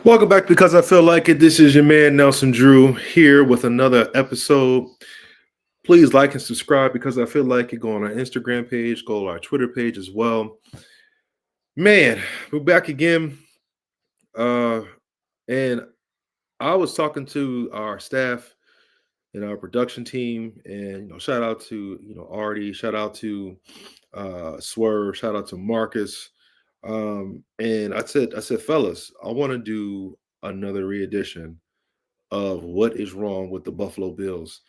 Welcome back because I feel like it. This is your man Nelson Drew here with another episode. Please like and subscribe because I feel like it. Go on our Instagram page, go on our Twitter page as well. Man, we're back again. Uh, and I was talking to our staff and our production team, and shout out to Artie, shout out to Swerve, shout out to Marcus. And I said, fellas, I want to do another re-edition of what is wrong with the Buffalo Bills.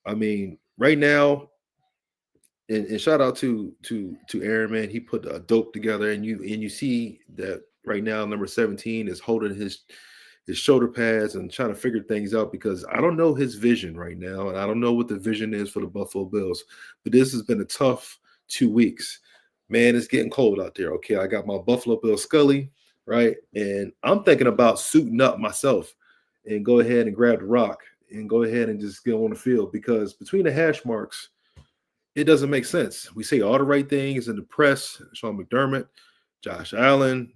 I mean, right now, and shout out to Aaron, man. He put a dope together, and you see that right now, number 17 is holding his shoulder pads and trying to figure things out because I don't know his vision right now, and I don't know what the vision is for the Buffalo Bills. But this has been a tough 2 weeks. Man, it's getting cold out there. Okay, I got my Buffalo Bill Scully, right? And I'm thinking about suiting up myself and go ahead and grab the rock and go ahead and just get on the field because between the hash marks, it doesn't make sense. We say all the right things in the press, Sean McDermott, Josh Allen,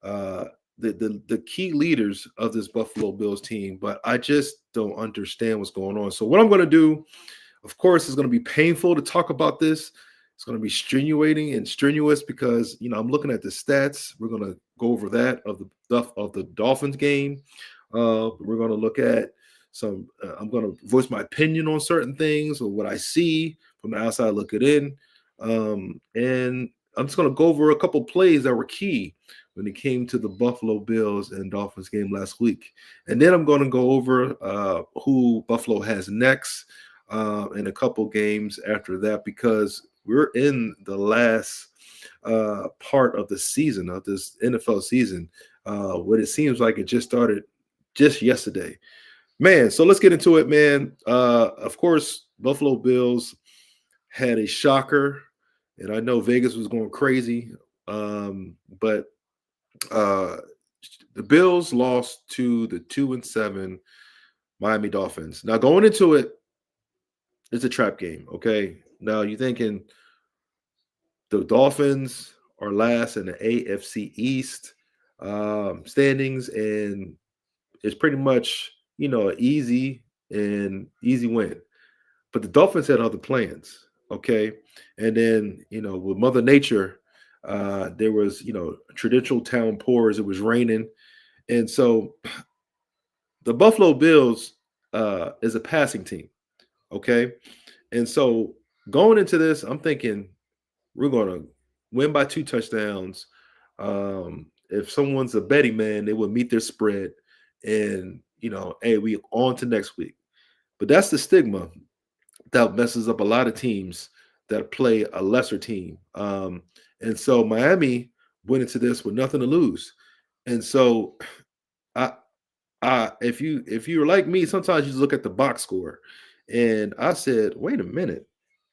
uh, the key leaders of this Buffalo Bills team, but I just don't understand what's going on. So what I'm going to do, of course, is going to be painful to talk about this. It's going to be strenuating and strenuous because I'm looking at the stats. We're going to go over that of the Dolphins game. We're going to look at some. I'm going to voice my opinion on certain things or what I see from the outside looking in, and I'm just going to go over a couple plays that were key when it came to the Buffalo Bills and Dolphins game last week, and then I'm going to go over who Buffalo has next in a couple games after that because we're in the last part of the season of this NFL season. What it seems like it just started just yesterday. Man, so let's get into it, man. Of course, Buffalo Bills had a shocker, and I know Vegas was going crazy, but uh, the Bills lost to the 2-7 Miami Dolphins. Now, going into it, it's a trap game, okay? Now, you're thinking the Dolphins are last in the AFC East standings, and it's pretty much, an easy win. But the Dolphins had other plans, okay? And then, with Mother Nature, there was, traditional town pours. It was raining. And so the Buffalo Bills is a passing team, okay? And so going into this, I'm thinking we're going to win by 2 touchdowns. If someone's a betting man, they will meet their spread. And, hey, we on to next week. But that's the stigma that messes up a lot of teams that play a lesser team. And so Miami went into this with nothing to lose. And so I if you're like me, sometimes you just look at the box score. And I said, wait a minute.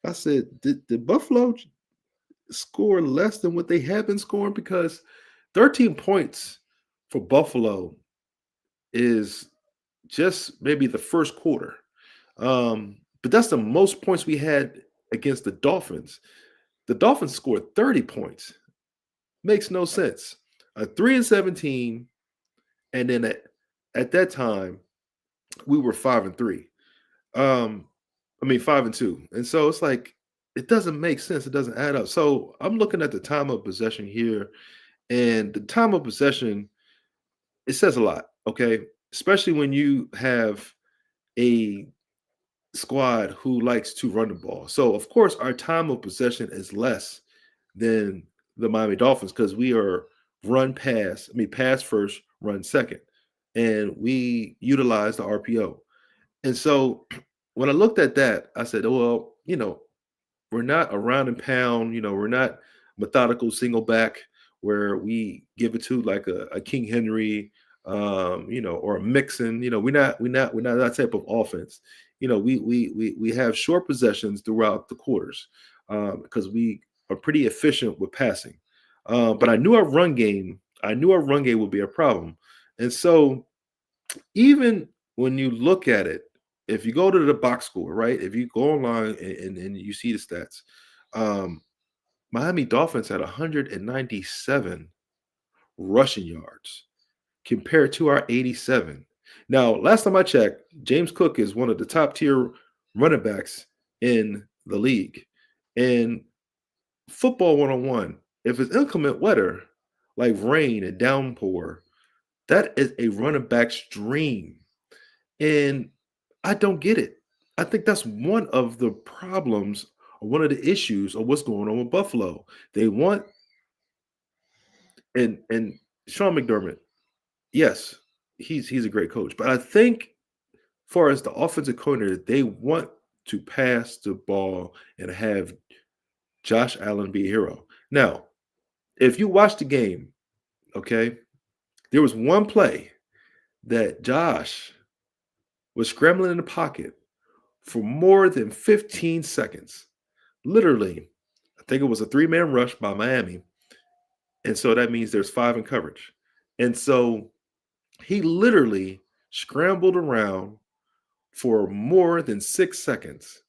I said, did Buffalo score less than what they have been scoring? Because 13 points for Buffalo is just maybe the first quarter. But that's the most points we had against the Dolphins. The Dolphins scored 30 points. Makes no sense. A 3-17, and then at that time, we were 5-3. I mean 5-2. And so it's like it doesn't make sense. It doesn't add up. So I'm looking at the time of possession here, and the time of possession, it says a lot, okay? Especially when you have a squad who likes to run the ball. So of course our time of possession is less than the Miami Dolphins because we are pass first, run second. And we utilize the RPO. And so when I looked at that, I said, oh, well, we're not around and pound, we're not methodical single back where we give it to like a King Henry, or a Mixon. We're not that type of offense. We have short possessions throughout the quarters because we are pretty efficient with passing. But I knew our run game would be a problem. And so even when you look at it, if you go to the box score, right? If you go online and you see the stats, um, Miami Dolphins had 197 rushing yards compared to our 87. Now, last time I checked, James Cook is one of the top tier running backs in the league. And football 101, if it's inclement weather like rain and downpour, that is a running back's dream. And I don't get it. I think that's one of the problems or one of the issues of what's going on with Buffalo. They want and Sean McDermott, yes, he's a great coach, but I think far as the offensive coordinator, they want to pass the ball and have Josh Allen be a hero. Now, if you watch the game, okay, there was one play that Josh was scrambling in the pocket for more than 15 seconds. Literally, I think it was a three-man rush by Miami. And so that means there's five in coverage. And so he literally scrambled around for more than 6 seconds.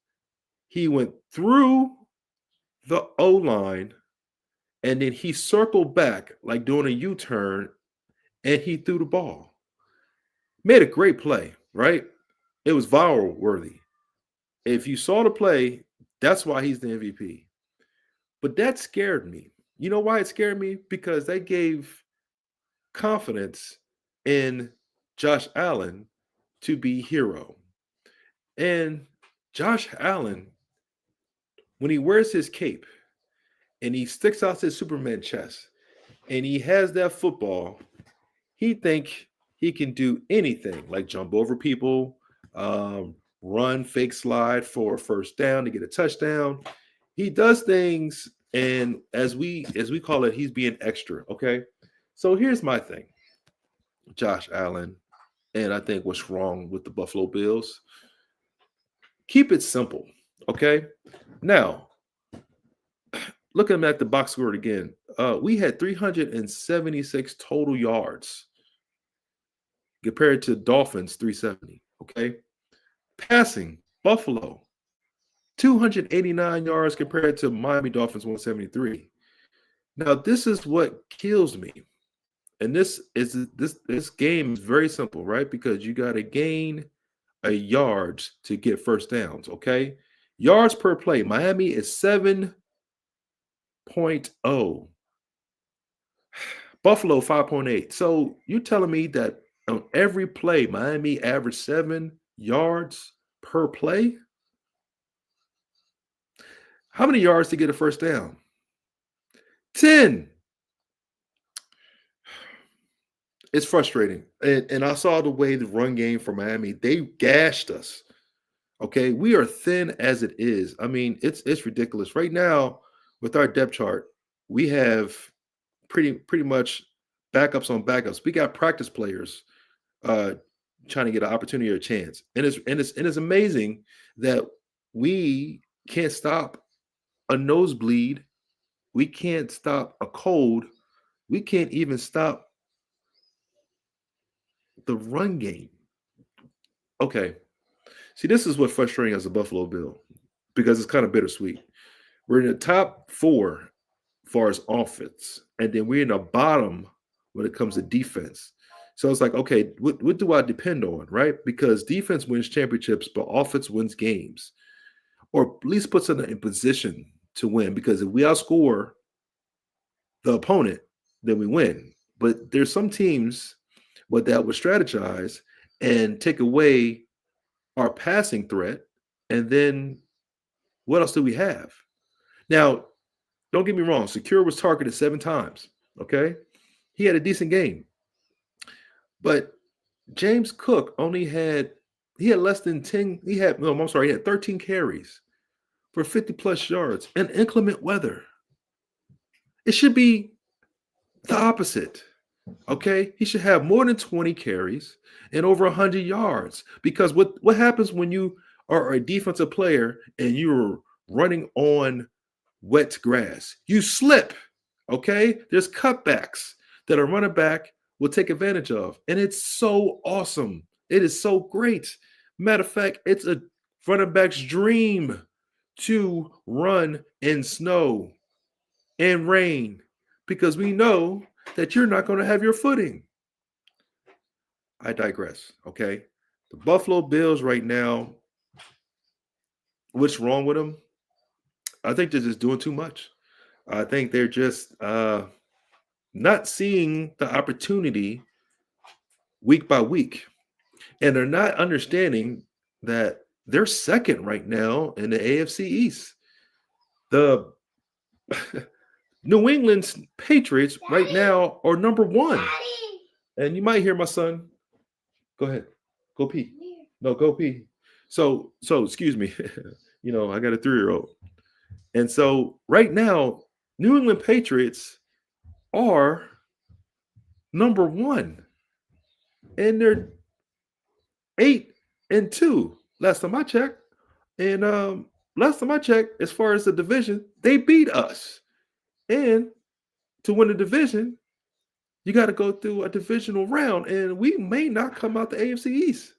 He went through the O line and then he circled back like doing a U turn and he threw the ball. Made a great play, right? It was viral worthy. If you saw the play, that's why he's the MVP. But that scared me. You know why it scared me? Because they gave confidence in Josh Allen to be hero. And Josh Allen, when he wears his cape and he sticks out his Superman chest and he has that football, he think he can do anything like jump over people, run, fake slide for a first down to get a touchdown. He does things, and as we call it, he's being extra. Okay, so here's my thing, Josh Allen, and I think what's wrong with the Buffalo Bills. Keep it simple. Okay, now looking at the box score again, we had 376 total yards compared to Dolphins 370. Okay. Passing, Buffalo, 289 yards compared to Miami Dolphins 173. Now, this is what kills me. And this game is very simple, right? Because you got to gain a yards to get first downs, okay? Yards per play. Miami is 7.0. Buffalo 5.8. So you're telling me that on every play, Miami averaged 7 yards per play? How many yards to get a first down? 10. It's frustrating. And I saw the way the run game for Miami, they gashed us. Okay. We are thin as it is. I mean, it's ridiculous. Right now, with our depth chart, we have pretty much backups on backups. We got practice players uh trying to get an opportunity or a chance. And it's amazing that we can't stop a nosebleed. We can't stop a cold. We can't even stop the run game. Okay. See, this is what's frustrating as a Buffalo Bill because it's kind of bittersweet. We're in the top four as far as offense, and then we're in the bottom when it comes to defense. So it's like, okay, what do I depend on, right? Because defense wins championships, but offense wins games, or at least puts us in position to win. Because if we outscore the opponent, then we win. But there's some teams that would strategize and take away our passing threat. And then what else do we have? Now, don't get me wrong. Secure was targeted 7 times. Okay. He had a decent game. But James Cook he had less than 10. He had, no, I'm sorry, he had 13 carries for 50 plus yards and inclement weather. It should be the opposite. Okay, he should have more than 20 carries and over 100 yards. Because what happens when you are a defensive player and you're running on wet grass? You slip. Okay, there's cutbacks that a running back will take advantage of, and it's so awesome. It is so great. Matter of fact, it's a running back's dream to run in snow and rain because we know that you're not going to have your footing. I digress. Okay. The Buffalo Bills right now, what's wrong with them? I think they're just doing too much. I think they're just not seeing the opportunity week by week. And they're not understanding that they're second right now in the AFC East. The New England's Patriots right now are number one. And you might hear my son. Go ahead. Go pee. No, go pee. So excuse me. I got a 3-year-old. And so right now, New England Patriots are number one. And they're 8-2. Last time I checked. And last time I checked, as far as the division, they beat us. And to win the division, you got to go through a divisional round, and we may not come out the AFC East.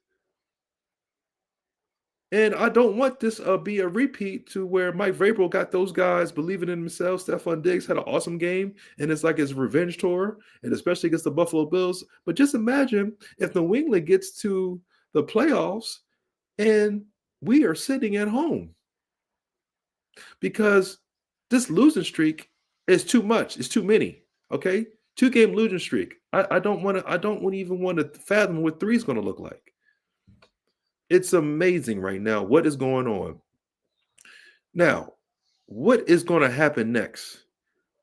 And I don't want this be a repeat to where Mike Vrabel got those guys believing in themselves. Stephon Diggs had an awesome game, and it's like his revenge tour, and especially against the Buffalo Bills. But just imagine if New England gets to the playoffs and we are sitting at home, because this losing streak is too much. It's too many. Okay, 2-game losing streak. I don't even want to fathom what 3 is going to look like. It's amazing right now what is going on. Now, what is going to happen next?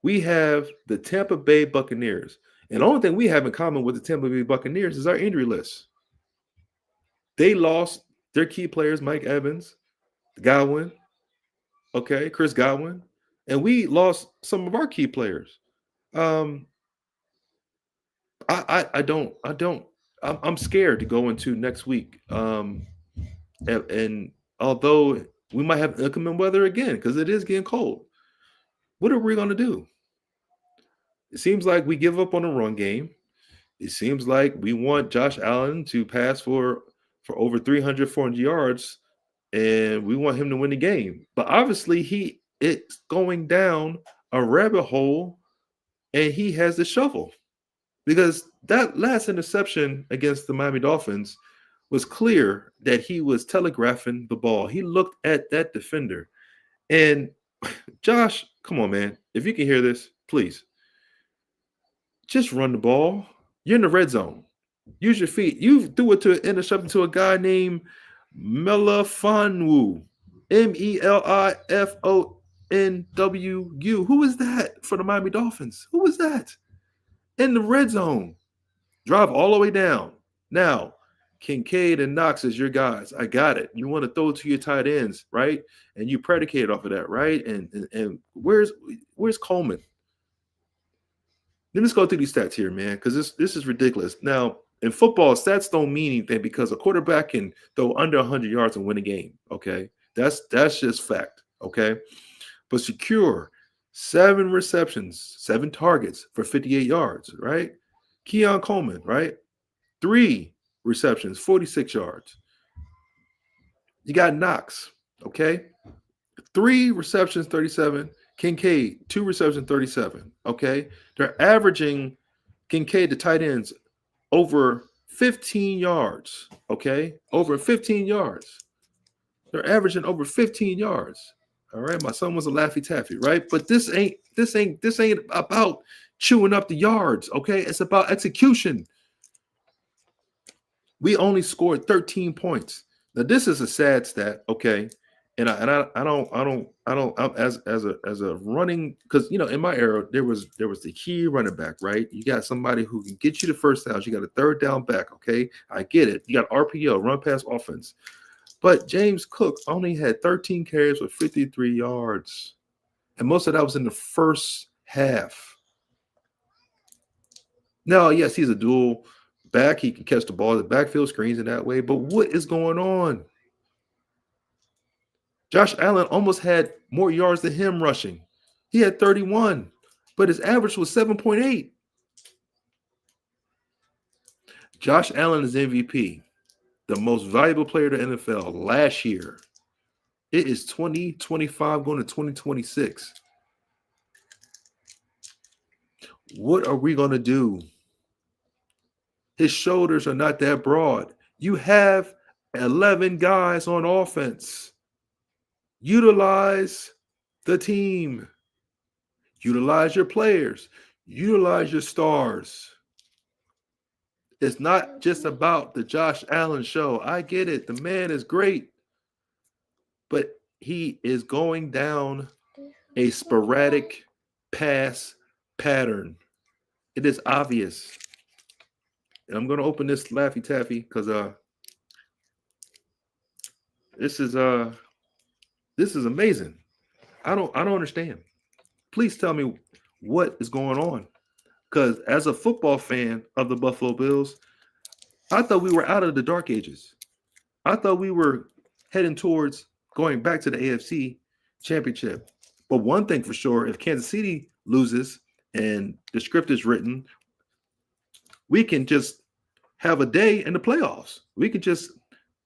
We have the Tampa Bay Buccaneers. And the only thing we have in common with the Tampa Bay Buccaneers is our injury list. They lost their key players, Mike Evans, Godwin, Chris Godwin, and we lost some of our key players. I'm scared to go into next week. And although we might have inclement weather again, because it is getting cold, what are we going to do? It seems like we give up on the run game. It seems like we want Josh Allen to pass for over 300, 400 yards, and we want him to win the game. But obviously, it's going down a rabbit hole, and he has the shovel. Because that last interception against the Miami Dolphins was clear that he was telegraphing the ball. He looked at that defender. And Josh, come on, man. If you can hear this, please. Just run the ball. You're in the red zone. Use your feet. You threw it to an interception to a guy named Melifonwu. Melifonwu. Who is that for the Miami Dolphins? Who is that? In the red zone. Drive all the way down. Now, Kincaid and Knox is your guys. I got it. You want to throw it to your tight ends, right? And you predicate off of that, right? And where's Coleman? Let's go through these stats here, man, because this is ridiculous. Now, in football, stats don't mean anything because a quarterback can throw under 100 yards and win a game, okay? That's just fact, okay? But secure, 7 receptions, 7 targets for 58 yards, right? Keon Coleman, right? 3 receptions, 46 yards. You got Knox, okay? 3 receptions, 37. Kincaid, 2 receptions, 37, okay? They're averaging Kincaid, the tight ends, over 15 yards, okay? Over 15 yards. They're averaging over 15 yards. All right, my son was a Laffy Taffy, right? But this ain't about chewing up the yards, okay? It's about execution. We only scored 13 points. Now this is a sad stat, okay? And I don't as a running, because in my era there was the key running back, right? You got somebody who can get you the first downs. You got a third down back, okay? I get it. You got RPO, run pass offense. But James Cook only had 13 carries with 53 yards. And most of that was in the first half. Now, yes, he's a dual back. He can catch the ball, the backfield screens in that way. But what is going on? Josh Allen almost had more yards than him rushing. He had 31, but his average was 7.8. Josh Allen is MVP, the most valuable player in the NFL last year. It is 2025 going to 2026. What are we going to do? His shoulders are not that broad. You have 11 guys on offense. Utilize the team. Utilize your players. Utilize your stars. It's not just about the Josh Allen show. I get it. The man is great. But he is going down a sporadic pass pattern. It is obvious. And I'm going to open this Laffy Taffy because this is amazing. I don't understand. Please tell me what is going on. Because as a football fan of the Buffalo Bills, I thought we were out of the dark ages. I thought we were heading towards going back to the AFC Championship. But one thing for sure, if Kansas City loses and the script is written, we can just have a day in the playoffs. We can just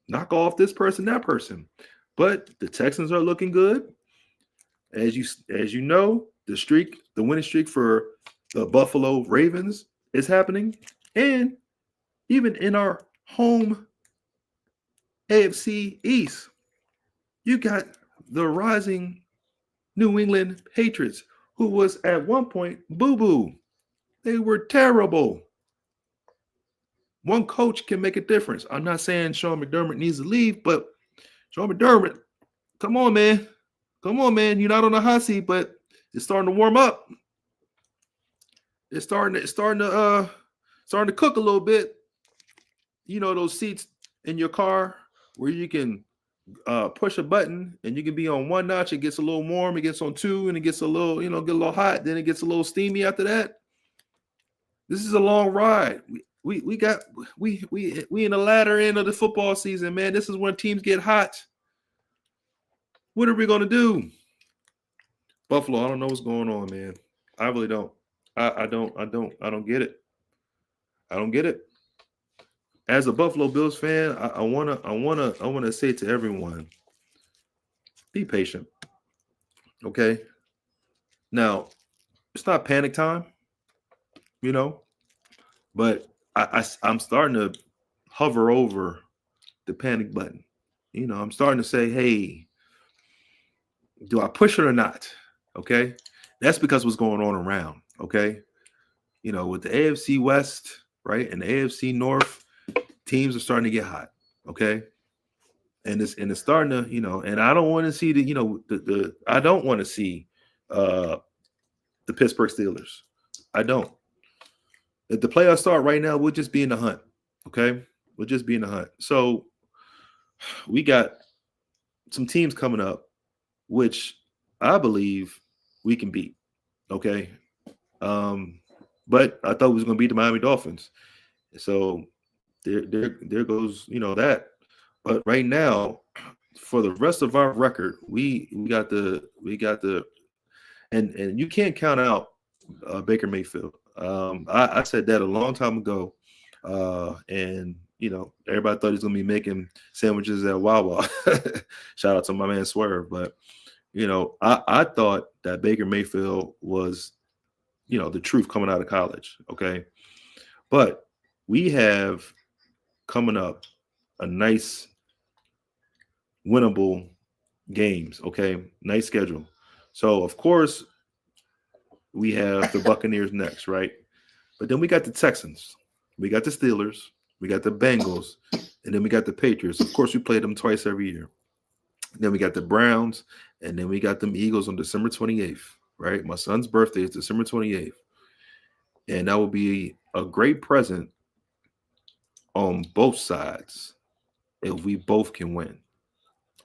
knock off this person, that person. But the Texans are looking good. As you know, the winning streak for the Buffalo Ravens is happening. And even in our home AFC East, you got the rising New England Patriots, who was at one point boo-boo. They were terrible. One coach can make a difference. I'm not saying Sean McDermott needs to leave, but Sean McDermott, come on, man. Come on, man. You're not on the hot seat, but it's starting to warm up. It's starting to cook a little bit. You know, those seats in your car where you can push a button and you can be on one notch. It gets a little warm. It gets on two, and it gets a little, get a little hot. Then it gets a little steamy after that. This is a long ride. We in the latter end of the football season, man. This is when teams get hot. What are we gonna do? Buffalo, I don't know what's going on, man. I really don't. I don't get it. I don't get it. As a Buffalo Bills fan, I wanna say to everyone, be patient. Okay. Now, it's not panic time, but I'm starting to hover over the panic button. I'm starting to say, hey, do I push it or not? Okay. That's because what's going on around. Okay. With the AFC West, right, and the AFC North, teams are starting to get hot. Okay. And it's starting to, and I don't want to see I don't want to see the Pittsburgh Steelers. I don't. If the playoffs start right now, we'll just be in the hunt. Okay. We'll just be in the hunt. So we got some teams coming up, which I believe we can beat. Okay. But I thought we was going to beat the Miami Dolphins. So there goes, that. But right now, for the rest of our record, we got the and you can't count out Baker Mayfield. I said that a long time ago. And everybody thought he was gonna be making sandwiches at Wawa. Shout out to my man Swerve. But I thought that Baker Mayfield was, the truth coming out of college. Okay. But we have coming up a nice winnable games. Okay. Nice schedule. So of course we have the Buccaneers next, right? But then we got the Texans, we got the Steelers, we got the Bengals, and then we got the Patriots. Of course, we play them twice every year. Then we got the Browns, and then we got them Eagles on December 28th, right? My son's birthday is December 28th. And that will be a great present on both sides if we both can win.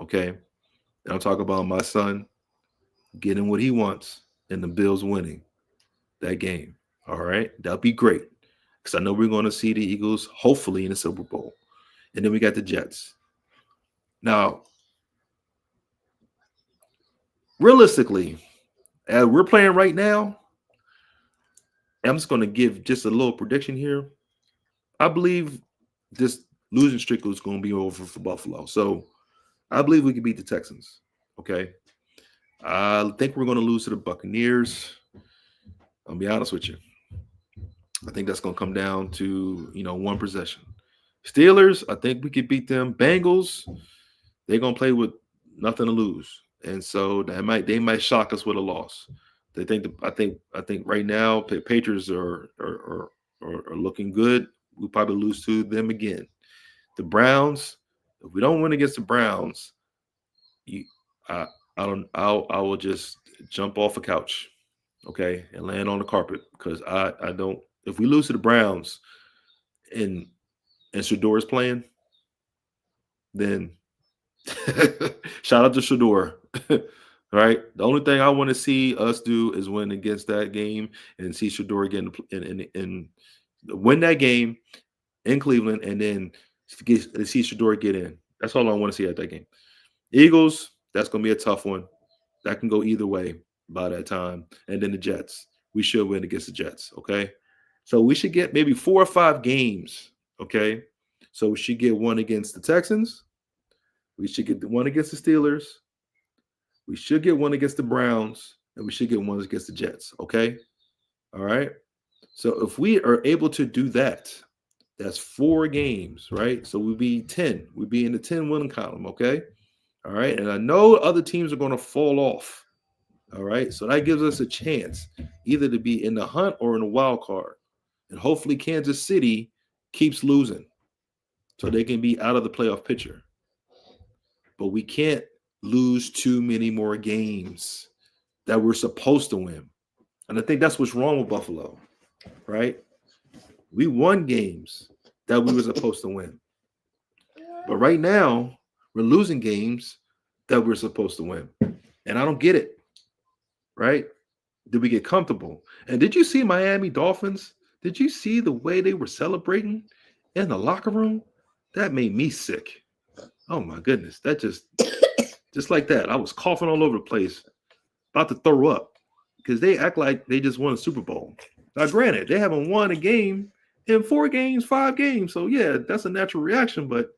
Okay? And I'm talking about my son getting what he wants and the Bills winning that game. All right? That'll be great. Because I know we're going to see the Eagles hopefully in the Super Bowl. And then we got the Jets. Now, realistically, as we're playing right now, I'm just going to give just a little prediction here. I believe this losing streak is going to be over for Buffalo. So I believe we can beat the Texans. Okay. I think we're going to lose to the Buccaneers. I'll be honest with you. I think that's going to come down to, one possession. Steelers, I think we could beat them. Bengals, they're going to play with nothing to lose. And so they might shock us with a loss. I think right now Patriots are looking good. We'll probably lose to them again. The Browns, if we don't win against the Browns, you, I, I will just jump off a couch, okay, and land on the carpet because I don't. If we lose to the Browns and Shador is playing, then shout out to Shador. All right. The only thing I want to see us do is win against that game and see Shador again and win that game in Cleveland and then see Shador get in. That's all I want to see at that game. Eagles, that's going to be a tough one. That can go either way by that time. And then the Jets. We should win against the Jets. Okay. So we should get maybe 4 or 5 games. Okay. So we should get one against the Texans. We should get one against the Steelers. We should get one against the Browns. And we should get one against the Jets. Okay. All right. So if we are able to do that, that's 4 games, right? So we'd be 10. We'd be in the 10 winning column. Okay. All right. And I know other teams are going to fall off. All right. So that gives us a chance either to be in the hunt or in the wild card. And hopefully Kansas City keeps losing so they can be out of the playoff picture. But we can't lose too many more games that we're supposed to win. And I think that's what's wrong with Buffalo, right? We won games that we were supposed to win. But right now, we're losing games that we're supposed to win. And I don't get it, right? Did we get comfortable? And did you see Miami Dolphins? Did you see the way they were celebrating in the locker room? That made me sick. Oh, my goodness. That just like that. I was coughing all over the place, about to throw up because they act like they just won a Super Bowl. Now, granted, they haven't won a game in 4 games, 5 games. So, yeah, that's a natural reaction. But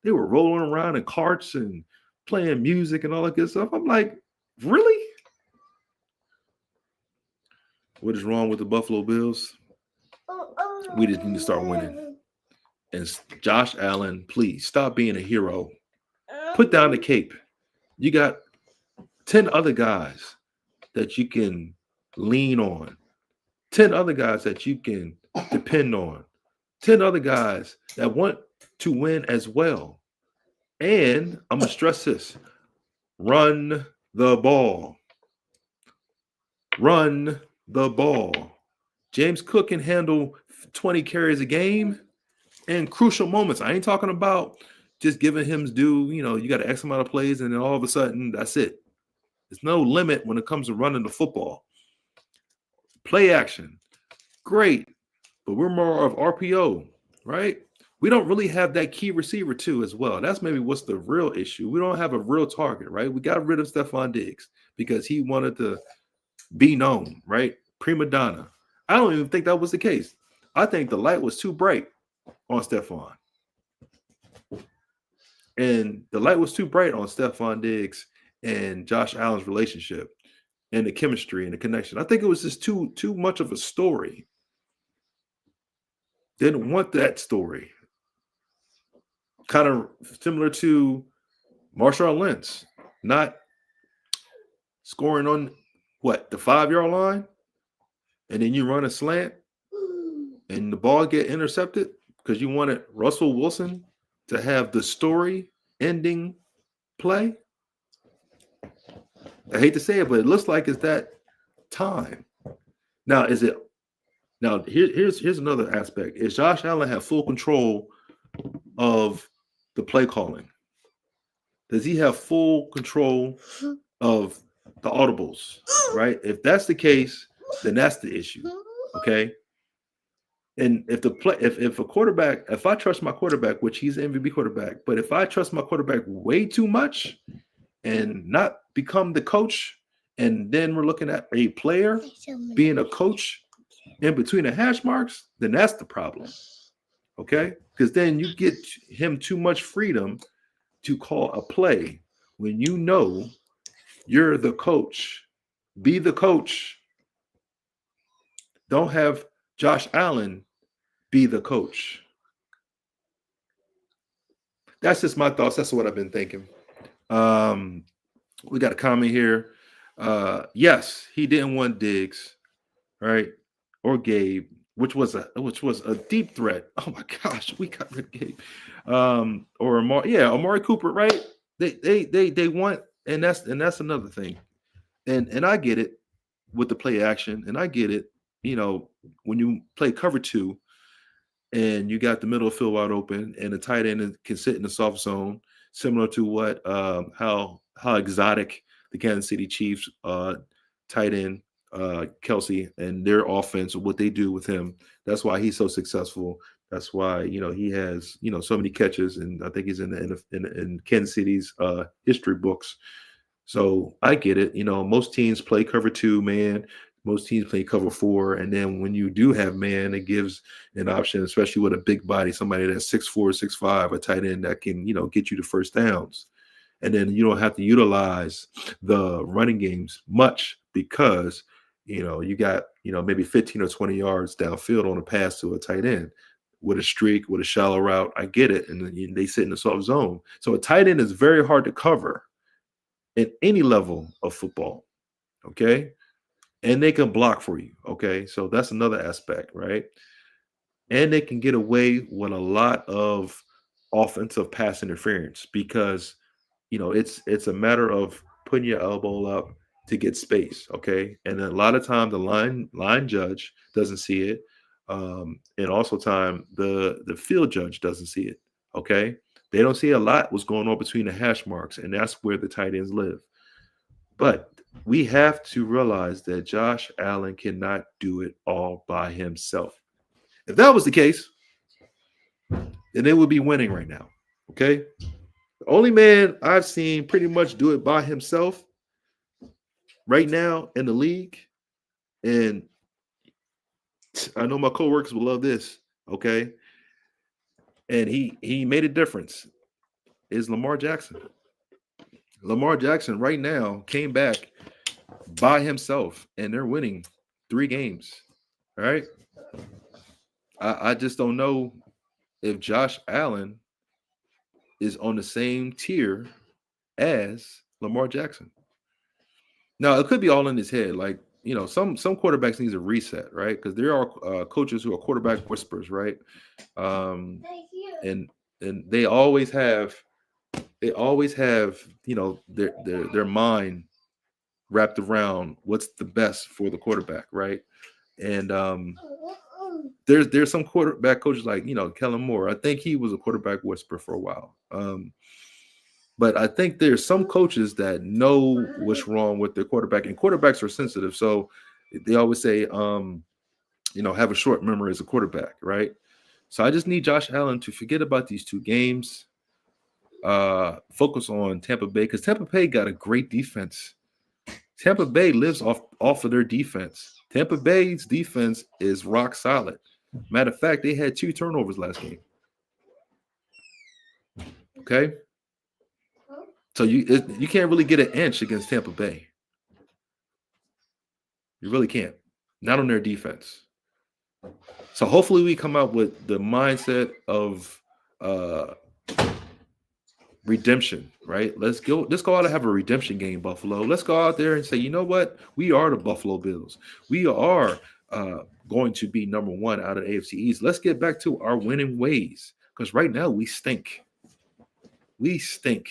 they were rolling around in carts and playing music and all that good stuff. I'm like, really? What is wrong with the Buffalo Bills? We just need to start winning. And Josh Allen, please stop being a hero. Put down the cape. You got 10 other guys that you can lean on. 10 other guys that you can depend on. 10 other guys that want to win as well. And I'm going to stress this. Run the ball. Run the ball. James Cook can handle 20 carries a game in crucial moments. I ain't talking about just giving him due, you got an X amount of plays and then all of a sudden that's it. There's no limit when it comes to running the football. Play action. Great. But we're more of RPO, right? We don't really have that key receiver too as well. That's maybe what's the real issue. We don't have a real target, right? We got rid of Stephon Diggs because he wanted to be known, right? Prima donna. I don't even think that was the case. I think the light was too bright on Stephon. And the light was too bright on Stephon Diggs and Josh Allen's relationship and the chemistry and the connection. I think it was just too much of a story. Didn't want that story. Kind of similar to Marshawn Lynch, not scoring on the 5-yard line, and then you run a slant and the ball get intercepted because you wanted Russell Wilson to have the story ending play. I hate to say it, but it looks like it's that time. Now, here's another aspect. Is Josh Allen have full control of the play calling? Does he have full control of the audibles? Right? If that's the case, then that's the issue. Okay. And if I trust my quarterback, which he's an MVP quarterback, but if I trust my quarterback way too much and not become the coach, and then we're looking at a player being a coach in between the hash marks, then that's the problem. Okay? Because then you get him too much freedom to call a play when you know you're the coach. Be the coach. Don't have Josh Allen be the coach? That's just my thoughts. That's what I've been thinking. Um, we got a comment here. Yes, he didn't want Diggs, right? Or Gabe, which was a deep threat. Oh my gosh, we got rid of Gabe. Or Amari Cooper, right? They want, and that's another thing. And I get it with the play action, and I get it, when you play cover two and you got the middle of the field wide open, and the tight end can sit in the soft zone, similar to what how exotic the Kansas City Chiefs tight end Kelsey and their offense, what they do with him. That's why he's so successful. That's why he has so many catches, and I think he's in Kansas City's history books. So I get it. Most teams play cover two, man. Most teams play cover four. And then when you do have man, it gives an option, especially with a big body, somebody that's 6'4", 6'5", a tight end that can, get you the first downs. And then you don't have to utilize the running games much because, you got, maybe 15 or 20 yards downfield on a pass to a tight end with a streak, with a shallow route. I get it. And then they sit in the soft zone. So a tight end is very hard to cover at any level of football, okay? And they can block for you, okay? So that's another aspect, right? And they can get away with a lot of offensive pass interference because, it's a matter of putting your elbow up to get space, okay? And a lot of time the line judge doesn't see it, and also time the field judge doesn't see it, okay? They don't see a lot what's going on between the hash marks, and that's where the tight ends live. But we have to realize that Josh Allen cannot do it all by himself. If that was the case, then they would be winning right now. Okay. The only man I've seen pretty much do it by himself right now in the league, and I know my coworkers will love this. Okay. And he made a difference, is Lamar Jackson. Lamar Jackson right now came back by himself, and they're winning 3 games. All right. I just don't know if Josh Allen is on the same tier as Lamar Jackson. Now, it could be all in his head. Like, some quarterbacks needs a reset, right? Because there are coaches who are quarterback whisperers, right? Um, and they always have their mind wrapped around what's the best for the quarterback, right? And there's some quarterback coaches like Kellen Moore. I think he was a quarterback whisperer for a while. But I think there's some coaches that know what's wrong with their quarterback, and quarterbacks are sensitive. So they always say, have a short memory as a quarterback, right? So I just need Josh Allen to forget about these 2 games, focus on Tampa Bay, because Tampa Bay got a great defense. Tampa Bay lives off of their defense. Tampa Bay's defense is rock solid. Matter of fact, they had 2 turnovers last game. Okay. So you can't really get an inch against Tampa Bay. You really can't. Not on their defense. So hopefully we come out with the mindset of redemption, right? Let's go out and have a redemption game, Buffalo. Let's go out there and say, you know what? We are the Buffalo Bills. We are going to be number 1 out of the AFC East. Let's get back to our winning ways, because right now we stink. We stink.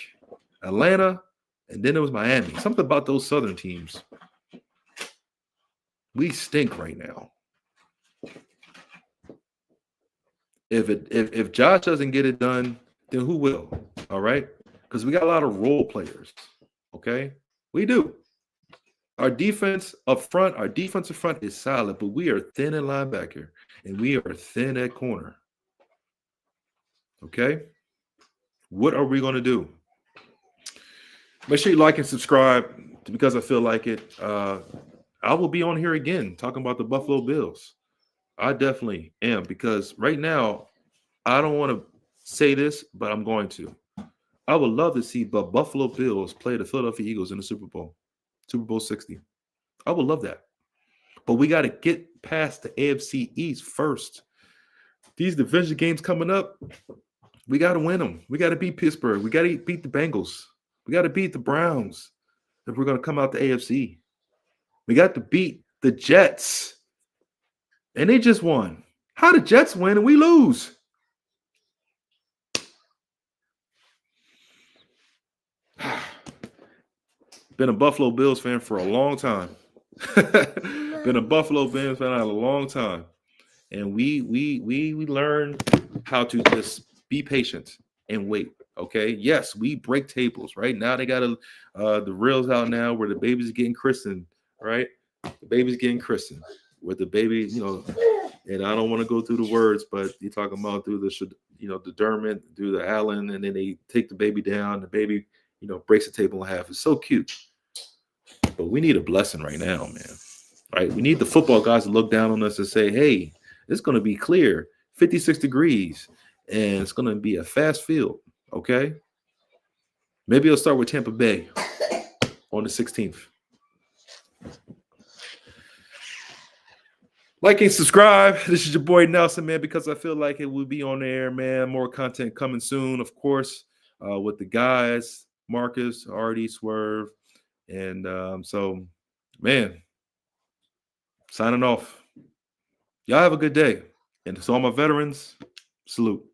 Atlanta, and then it was Miami. Something about those Southern teams. We stink right now. If Josh doesn't get it done, then who will? All right? Because we got a lot of role players. Okay? We do. Our defensive front is solid, but we are thin at linebacker, and we are thin at corner. Okay? What are we going to do? Make sure you like and subscribe, because I feel like it. I will be on here again talking about the Buffalo Bills. I definitely am, because right now, I don't want to say this, but I'm going to. I would love to see the Buffalo Bills play the Philadelphia Eagles in the Super Bowl 60. I would love that. But we got to get past the AFC East first. These division games coming up, we got to win them. We got to beat Pittsburgh. We got to beat the Bengals. We got to beat the Browns if we're going to come out the AFC. We got to beat the Jets. And they just won. How the Jets win and we lose? Been a Buffalo Bills fan for a long time. Been a Buffalo Bills fan for a long time. And we learn how to just be patient and wait. Okay. Yes, we break tables, right? Now they got the reels out now where the baby's getting christened, right? The baby's getting christened. With the baby, and I don't want to go through the words, but you're talking about through the Dermot, through the Allen, and then they take the baby down. The baby, breaks the table in half. It's so cute. But we need a blessing right now, man. Right? We need the football guys to look down on us and say, hey, it's going to be clear, 56 degrees, and it's going to be a fast field, okay? Maybe it'll start with Tampa Bay on the 16th. Like and subscribe. This is your boy Nelson, man, because I feel like it will be on air, man. More content coming soon, of course, with the guys, Marcus, Artie, Swerve. And so, man, signing off. Y'all have a good day. And to all my veterans, salute.